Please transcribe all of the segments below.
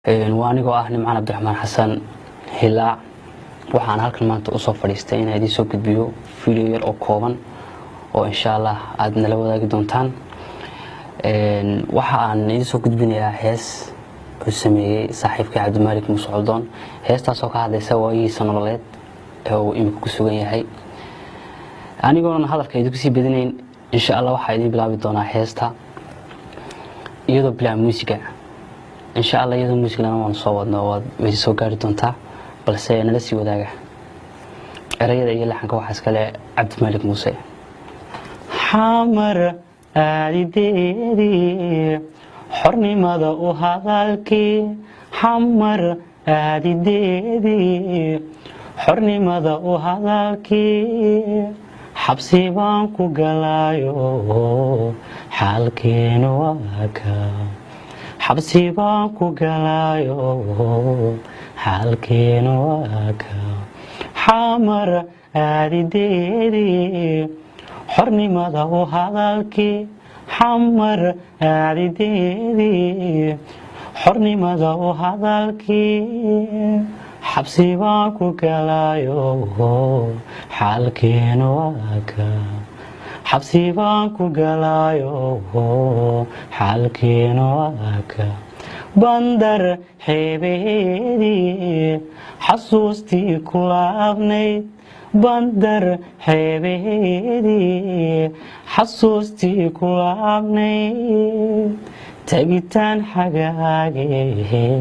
وأنيقو نمعان عبد الرحمن حسن هلا waxaan halkan maanta u soo fadhiistay in ay soo gudbiyo fiidiyoo yar oo kooban oo insha Allah aad nala wadaagi doontaan waxa aan idin soo gudbinayaa hees uu sameeyay saaxiibkii Cabdimaalik Musocdoon heestaas oo ka hadlaysa waayihiisa nololeed ee uu imika ku sugan yahay anigoona hadalka idinku sii badinayn insha Allah waxa idin bilaabi doonaa heesta iyadoo bilaa muusiga insha Allah iyadoo muusigana waan soo wadnaa way soo gaari doontaa balse nala sii wadaaga erayada iyo laxanka waxa iska leh Cabdimaalik Muuse xamar aadideedi xornimada u hadalkii xamar aadideedi xornimada u hadalkii xabsi baan ku galaayo xaalkeenu waa ka xabsi baan ku galaayo xaalkeenu waa ka xamar aadideedi xornimada u hadalkii xamar aadideedi xornimada u hadalkii xabsi baan ku galaayo xaalkeenu waa ka xabsi baan ku galaayo xaalkeenu waa ka bandar xeebeedii xasuustii ku laabnayd bandar xeebeedii xasuustii ku laabnayd tagitaan xagaagee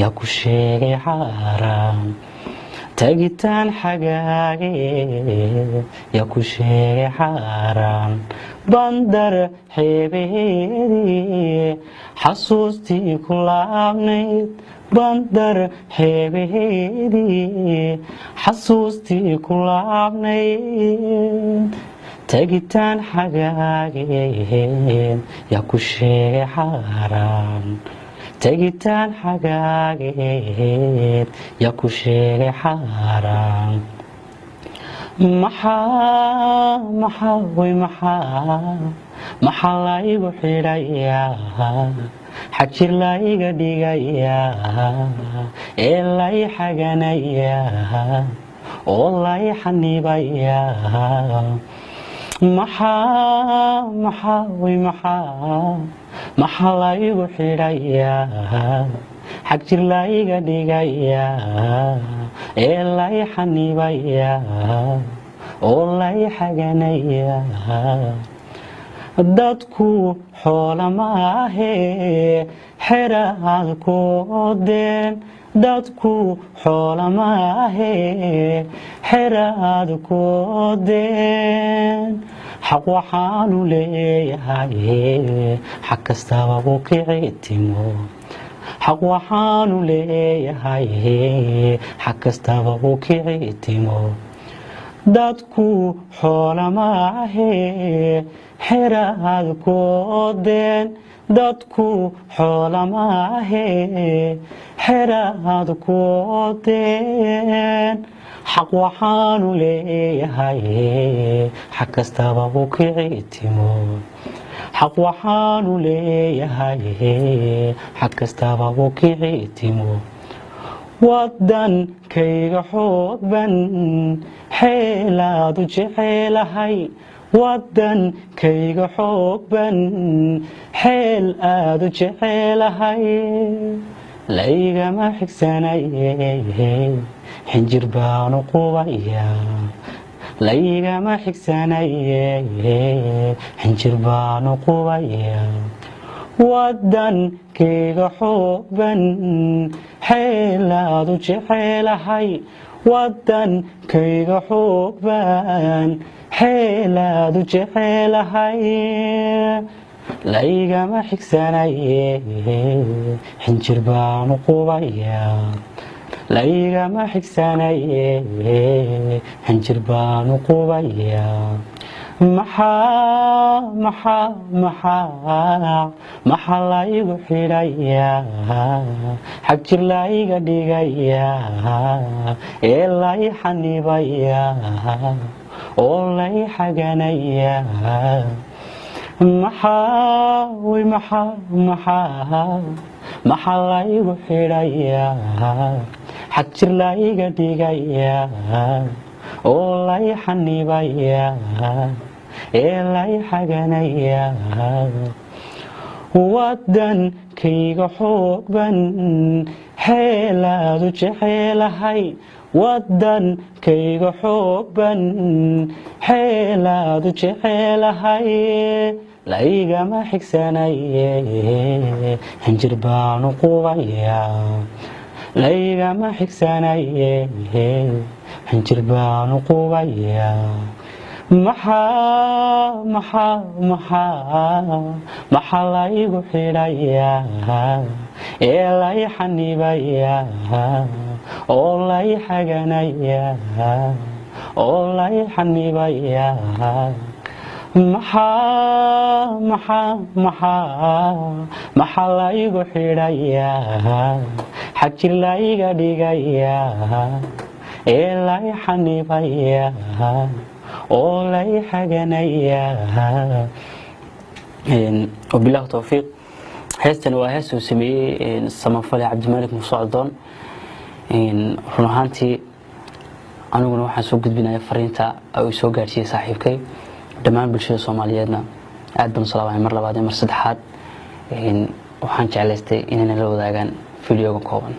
yaa ku sheegay xaaraan tagitaan xagaagee yaa ku sheegay xaaraan bandar xeebeedii xasuustii ku laabnayd bandar xeebeedii xasuustii ku laabnayd tagitaan xagaagee yaa ku sheegay xaaraan tagitaan xagaagee yaa ku sheegay xaaraan maxaa la igu xidhayaa xajir la iga dhigayaa ee la i xaganayaa oo la i xanibayaa maxaa la igu xidhayaa xajir la iga dhigayaa ee la i xanibayaa oo la i xaganayaa dadku xoola maahee xeraad ku odeen dadku xoola maahee xeraad ku odeen xaq waxaanu leeyahay xag kastaba u kicitimo xaq waxaanu leeyahay xag kastaba u kicitimo dadku xoola maahee xeraad ku odeen dadku xoola maahee xeraad ku odeen xaq waxaanu leeyahay xag kastaba u kicitimo xaq waxaanu leeyahay xag kastaba u kicitimo wadankayga xoogban xeelaadu jecelahay wadankayga xoogban xeel aadu jecelahay laygama xigsanaye xinjir baanu qubayaa laygama xigsanaye xinjir baanu qubayaa wadankayga xoogban xeel aadu jecelahay wadankayga xoogban xeel aadu jecelahay laygama xigsanaye xinjir baanu qubayaa laygama xigsanaye xinjir baanu qubayaa maxaa la igu xidhayaa xagjir la iga dhigayaa ee la i xanibayaa oo la i xaganayaa maxaa la igu xidhayaa xag jir la iga dhigayaa oo lay xanibayaa ee lay xaganayaa wadankayga xoogban xeelaadu jecelahay wadankayga xoogban xeelaadu jecelahay laygama xigsanaye xinjir baanu qubayaa laygama xigsanaye xinjir baanu qubayaa maxaa la igu xidhayaa ee lay xanibayaa oo lay xaganayaa oo lay xanibayaa maxaa la igu xidhayaa xag jir la iga dhigayaa ee lay xanibayaa oo lay xaganayaa وبالله توفيق heestan waa hees uu sameeyay samafale Cabdimaalik Muuse Coldoon run ahaantii aniguna waxaan soo gudbinayaa fariinta ay soo gaarsiiyay saaxiibkay dhammaan bulshada Soomaaliyeedna aad baan salaamay mar labaad iyo mar saddexaad waxaan jeclaystay inay la wadaagaan fiidiyoga kooban